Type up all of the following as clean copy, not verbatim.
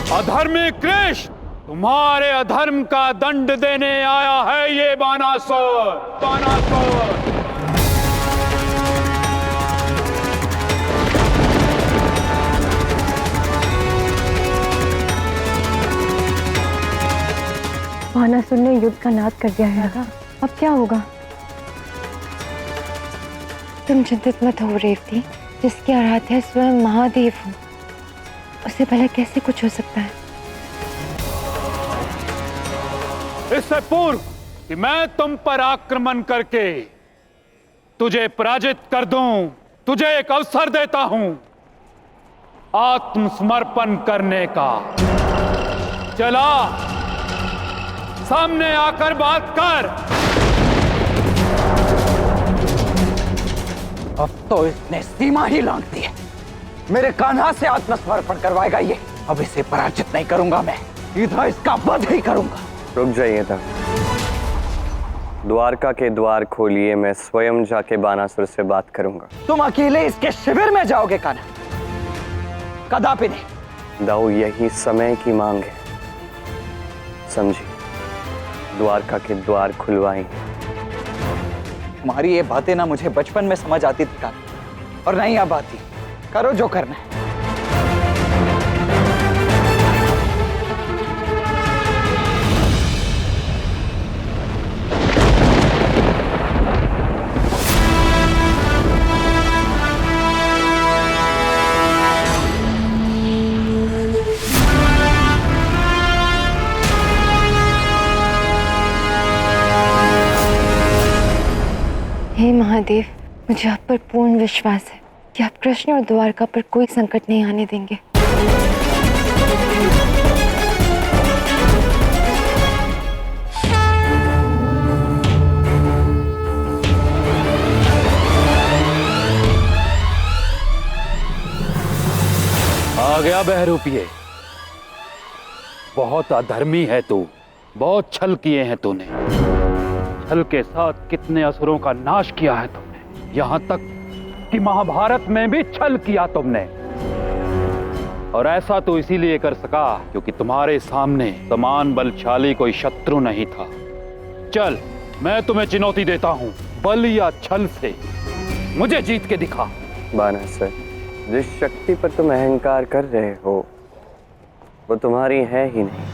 अधर्मी कृष्ण, तुम्हारे अधर्म का दंड देने आया है ये बानासुर। बानासुर बानासुर ने युद्ध का नाद कर दिया है। अब क्या होगा? तुम चिंतित मत हो रेवती, जिसकी आराध्या स्वयं महादेव हूँ, उससे पहले कैसे कुछ हो सकता है? इससे पूर्व कि मैं तुम पर आक्रमण करके तुझे पराजित कर दूं, तुझे एक अवसर देता हूं आत्मसमर्पण करने का। चला, सामने आकर बात कर। अब तो इसने सीमा ही लांघ दी है। मेरे कान्हा से आत्मसमर्पण करवाएगा ये। अब इसे पराजित नहीं करूंगा मैं, सीधा इसका वध ही करूंगा। रुक जाइए तब। द्वारका के द्वार खोलिए, मैं स्वयं जाके बानासुर से बात करूंगा। तुम अकेले इसके शिविर में जाओगे कान्हा? कदापि नहीं। दाऊ, यही समय की मांग है, समझी। द्वारका के द्वार खुलवाएंगे। तुम्हारी ये बातें ना मुझे बचपन में समझ आती थी कान्हा, और नहीं अब आती। करो जो करना है। हे महादेव, मुझे आप पर पूर्ण विश्वास है कि आप कृष्ण और द्वारका पर कोई संकट नहीं आने देंगे। आ गया बहरूपिये। बहुत अधर्मी है तू, बहुत छल किए हैं तूने। छल के साथ कितने असुरों का नाश किया है तुमने, यहां तक कि महाभारत में भी छल किया तुमने। और ऐसा तो इसीलिए कर सका क्योंकि तुम्हारे सामने समान बलशाली कोई शत्रु नहीं था। चल, मैं तुम्हें चुनौती देता हूं, बल या छल से मुझे जीत के दिखा। बानासुर, जिस शक्ति पर तुम अहंकार कर रहे हो वो तुम्हारी है ही नहीं।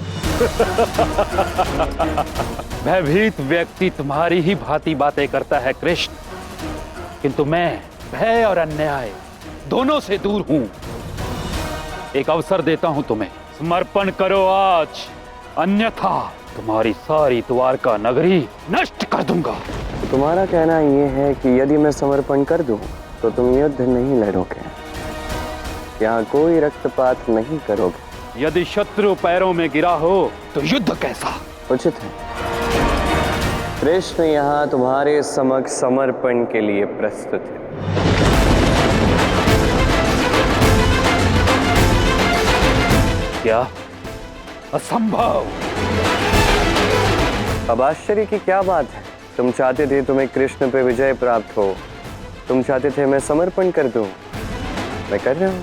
भयभीत व्यक्ति तुम्हारी ही भांति बातें करता है कृष्ण, किंतु मैं भय और अन्याय दोनों से दूर हूं। एक अवसर देता हूं तुम्हें, समर्पण करो आज, अन्यथा तुम्हारी सारी द्वारका नगरी नष्ट कर दूंगा। तो तुम्हारा कहना ये है कि यदि मैं समर्पण कर दूं तो तुम युद्ध नहीं लड़ोगे, यहाँ कोई रक्तपात नहीं करोगे। यदि शत्रु पैरों में गिरा हो तो युद्ध कैसा? उचित है। कृष्ण यहाँ तुम्हारे समक्ष समर्पण के लिए प्रस्तुत है। क्या? असंभव। अब आश्चर्य की क्या बात है? तुम चाहते थे तुम्हें कृष्ण पे विजय प्राप्त हो, तुम चाहते थे मैं समर्पण कर दूं। मैं कर रहा हूं।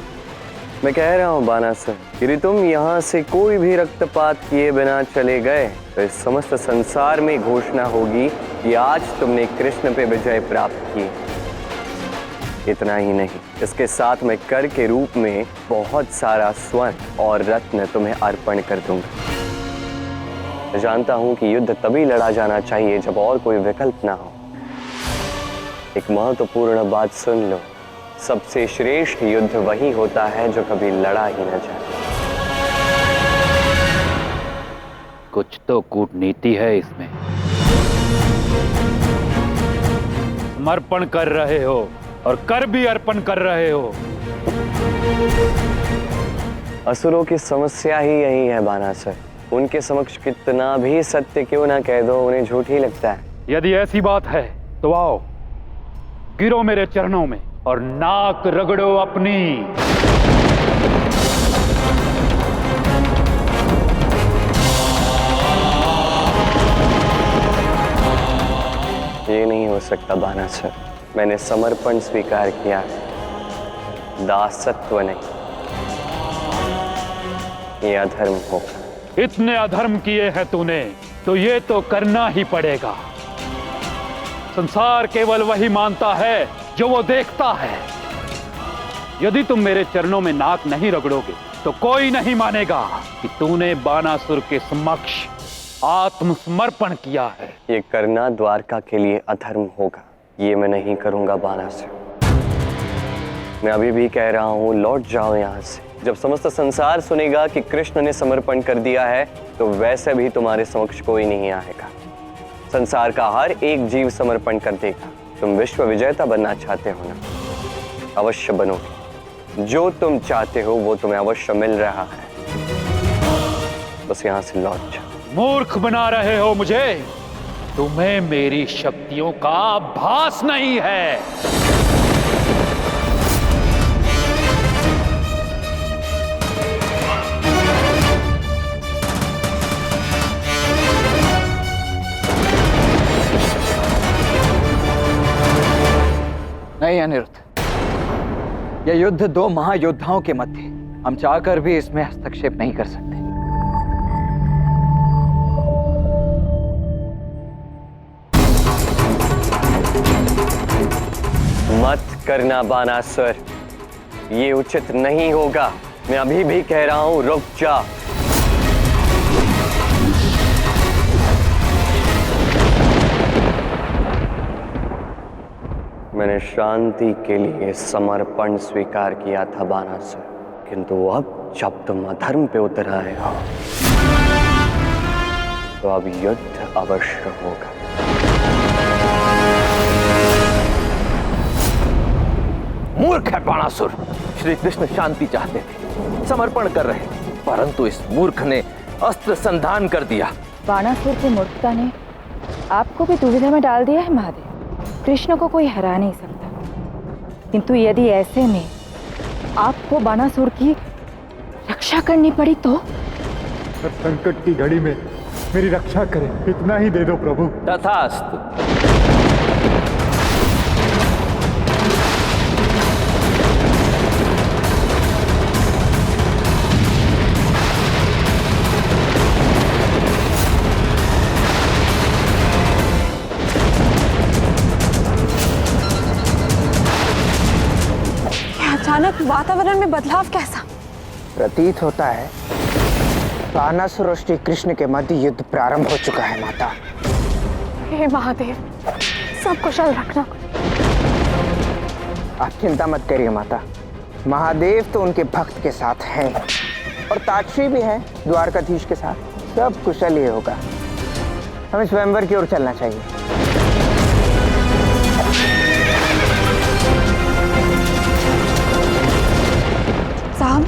मैं कह रहा हूं बानासुर, यदि तुम यहाँ से कोई भी रक्तपात किए बिना चले गए तो इस समस्त संसार में घोषणा होगी कि आज तुमने कृष्ण पे विजय प्राप्त की। इतना ही नहीं, इसके साथ मैं कर के रूप में बहुत सारा स्वर्ण और रत्न तुम्हें अर्पण कर दूंगा। मैं जानता हूं कि युद्ध तभी लड़ा जाना चाहिए जब और कोई विकल्प ना हो। एक महत्वपूर्ण बात सुन लो, सबसे श्रेष्ठ युद्ध वही होता है जो कभी लड़ा ही न जाए। कुछ तो कूटनीति है इसमें। समर्पण कर रहे हो और कर भी अर्पण कर रहे हो। असुरों की समस्या ही यही है बानासुर, उनके समक्ष कितना भी सत्य क्यों ना कह दो उन्हें झूठ ही लगता है। यदि ऐसी बात है तो आओ, गिरो मेरे चरणों में और नाक रगड़ो अपनी। ये नहीं हो सकता बानासुर, मैंने समर्पण स्वीकार किया, दासत्व नहीं। ये अधर्म होगा। इतने अधर्म किए हैं तूने तो ये तो करना ही पड़ेगा। संसार केवल वही मानता है जो वो देखता है। यदि तुम मेरे चरणों में नाक नहीं रगड़ोगे तो कोई नहीं मानेगा कि तूने बानासुर के समक्ष आत्मसमर्पण किया है। ये करना द्वारका के लिए अधर्म होगा, ये मैं नहीं करूंगा बानासुर। मैं अभी भी कह रहा हूं, लौट जाओ यहाँ से। जब समस्त संसार सुनेगा कि कृष्ण ने समर्पण कर दिया है तो वैसे भी तुम्हारे समक्ष कोई नहीं आएगा। संसार का हर एक जीव समर्पण कर देगा। तुम विश्व विजेता बनना चाहते हो ना, अवश्य बनोगे। जो तुम चाहते हो वो तुम्हें अवश्य मिल रहा है। बस यहाँ से लौट जाओ। मूर्ख बना रहे हो मुझे। तुम्हें मेरी शक्तियों का आभास नहीं है। नहीं अनिरुद्ध, यह युद्ध दो महायोद्धाओं के मध्य, हम चाहकर भी इसमें हस्तक्षेप नहीं कर सकते। मत करना बानासुर, ये उचित नहीं होगा। मैं अभी भी कह रहा हूं, रुक जा। मैंने शांति के लिए समर्पण स्वीकार किया था बानासुर, किंतु अब जब तुम अधर्म पे उतर आए हो तो अब युद्ध अवश्य होगा। मूर्ख है बाणासुर। श्री कृष्ण शांति चाहते थे, समर्पण कर रहे थे, परंतु इस मूर्ख ने अस्त्र संधान कर दिया। बाणासुर की मूर्खता ने आपको भी दुविधा में डाल दिया है महादेव। कृष्ण को कोई हरा नहीं सकता, किंतु यदि ऐसे में आपको बाणासुर की रक्षा करनी पड़ी तो? संकट की घड़ी में मेरी रक्षा करें, इतना ही दे दो प्रभु। तथास्तु। अचानक वातावरण में बदलाव कैसा? प्रतीत होता है बानासुर और श्री कृष्ण के मध्य युद्ध प्रारंभ हो चुका है माता। हे महादेव, सब कुशल रखना। आप चिंता मत करिए माता, महादेव तो उनके भक्त के साथ हैं और ताक्षी भी हैं द्वारकाधीश के साथ। सब कुशल ही होगा। हमें स्वयंवर की ओर चलना चाहिए। साहब,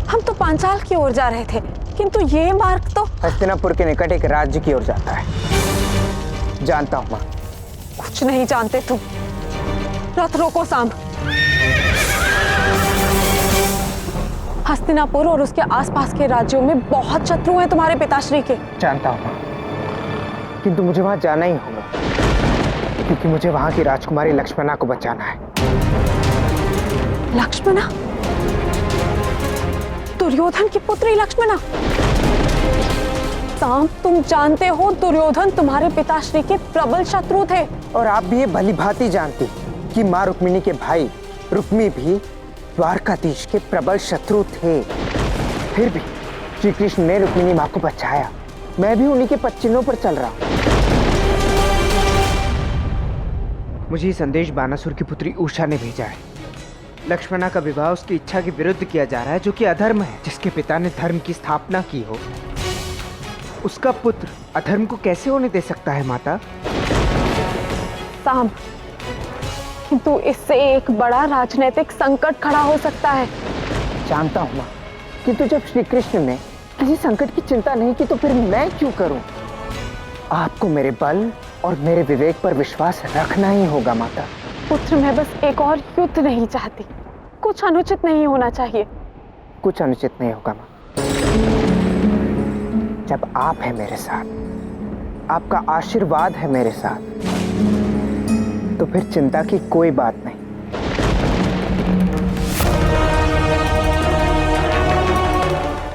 हम तो पांचाल की ओर जा रहे थे, किंतु ये मार्ग तो हस्तिनापुर के निकट एक राज्य की ओर जाता है। जानता हूँ माँ। कुछ नहीं जानते तुम। रथ रोको सांब। हस्तिनापुर और उसके आसपास के राज्यों में बहुत शत्रु हैं तुम्हारे पिताश्री के। जानता हूँ माँ, किंतु मुझे वहां जाना ही होगा, क्योंकि मुझे वहां की राजकुमारी लक्ष्मणा को बचाना है। लक्ष्मणा? दुर्योधन की पुत्री लक्ष्मणा? सांब, तुम जानते हो दुर्योधन तुम्हारे पिताश्री के प्रबल शत्रु थे। और आप भी ये भली भांति जानती कि माँ रुक्मिणी के भाई रुक्मी भी द्वारकाधीश के प्रबल शत्रु थे। फिर भी श्री कृष्ण ने रुक्मिणी माँ को बचाया। मैं भी उन्हीं के पच्चिनों पर चल रहा हूँ। मुझे ये संदेश बानासुर की पुत्री उषा ने भेजा है। लक्ष्मणा का विवाह उसकी इच्छा के विरुद्ध किया जा रहा है, जो कि अधर्म है। जिसके पिता ने धर्म की स्थापना की हो, उसका पुत्र अधर्म को कैसे होने दे सकता है माता? सांब, किंतु इससे एक बड़ा राजनीतिक संकट खड़ा हो सकता है। जानता हूँ माँ, किंतु जब श्री कृष्ण ने किसी संकट की चिंता नहीं की तो फिर मैं क्यों करूं? आपको मेरे बल और मेरे विवेक पर विश्वास रखना ही होगा माता। पुत्र, मैं बस एक और युद्ध नहीं चाहती। कुछ अनुचित नहीं होना चाहिए। कुछ अनुचित नहीं होगा माँ। जब आप हैं मेरे साथ, आपका आशीर्वाद है मेरे साथ, तो फिर चिंता की कोई बात नहीं।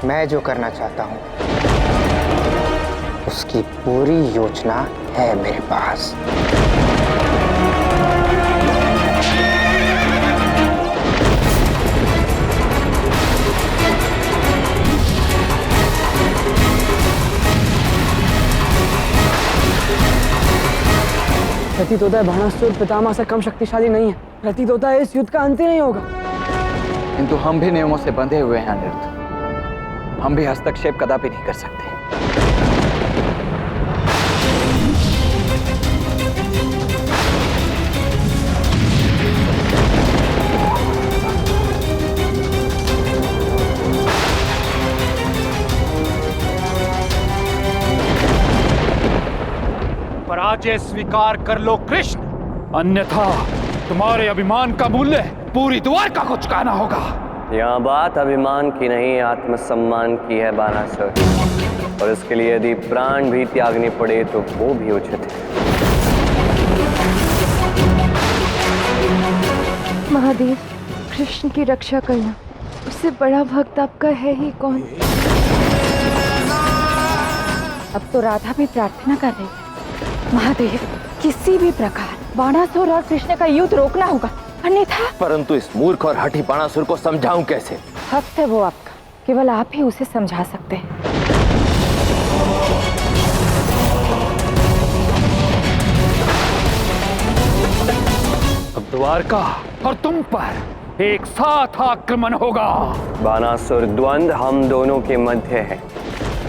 मैं जो करना चाहता हूँ उसकी पूरी योजना है मेरे पास। प्रतीत होता है बाणासुर पितामह से कम शक्तिशाली नहीं है। प्रतीत होता है इस युद्ध का अंत ही नहीं होगा। किंतु हम भी नियमों से बंधे हुए हैं अनिरुद्ध। हम भी हस्तक्षेप कदापि नहीं कर सकते। पराजय स्वीकार कर लो कृष्ण, अन्यथा तुम्हारे अभिमान का मूल्य पूरी द्वारका को चुकाना होगा। यहाँ बात अभिमान की नहीं, आत्मसम्मान की है बानासुर, और इसके लिए यदि प्राण भी त्यागने पड़े तो वो भी उचित है। महादेव, कृष्ण की रक्षा करना, उससे बड़ा भक्त आपका है ही कौन? अब तो राधा भी प्रार्थना कर रही है। महादेव, किसी भी प्रकार बाणासुर और कृष्ण का युद्ध रोकना होगा, अन्यथा। परंतु इस मूर्ख और हठी बाणासुर को समझाऊं कैसे? हक है वो आपका, केवल आप ही उसे समझा सकते हैं। अब द्वारका और तुम पर एक साथ आक्रमण होगा। बानासुर द्वंद्व हम दोनों के मध्य है।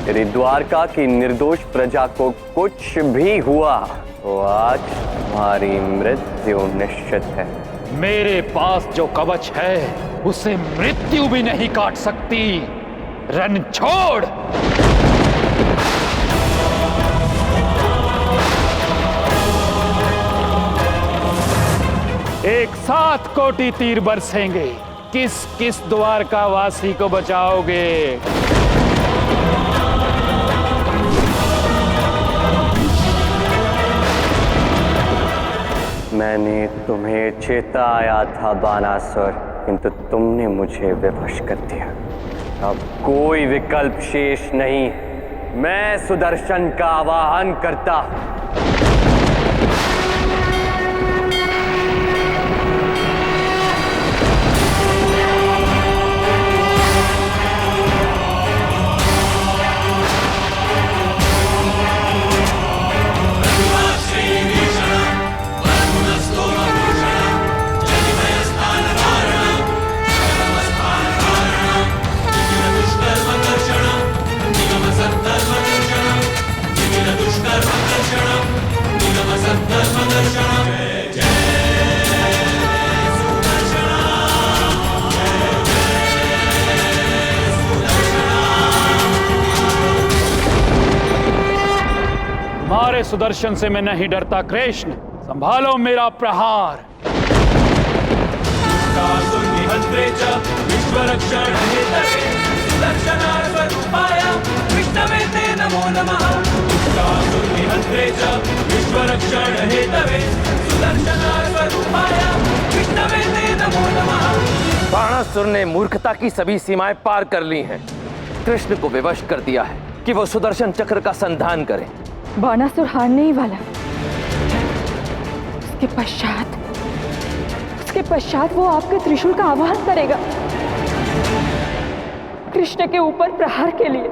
यदि द्वारका की निर्दोष प्रजा को कुछ भी हुआ तो आज हमारी मृत्यु निश्चित है। मेरे पास जो कवच है उसे मृत्यु भी नहीं काट सकती। रण छोड़। एक साथ कोटि तीर बरसेंगे। किस किस द्वारका वासी को बचाओगे? मैंने तुम्हें चेताया था बानासुर, किंतु तुमने मुझे विवश कर दिया। अब कोई विकल्प शेष नहीं। मैं सुदर्शन का आवाहन करता हूं। तुम्हारे सुदर्शन से मैं नहीं डरता कृष्ण। संभालो मेरा प्रहार। बाणासुर ने मूर्खता की सभी सीमाएं पार कर ली हैं। कृष्ण को विवश कर दिया है कि वो सुदर्शन चक्र का संधान करे। बाणासुर हारने ही वाला। उसके पश्चात वो आपके त्रिशूल का आवाहन करेगा कृष्ण के ऊपर प्रहार के लिए।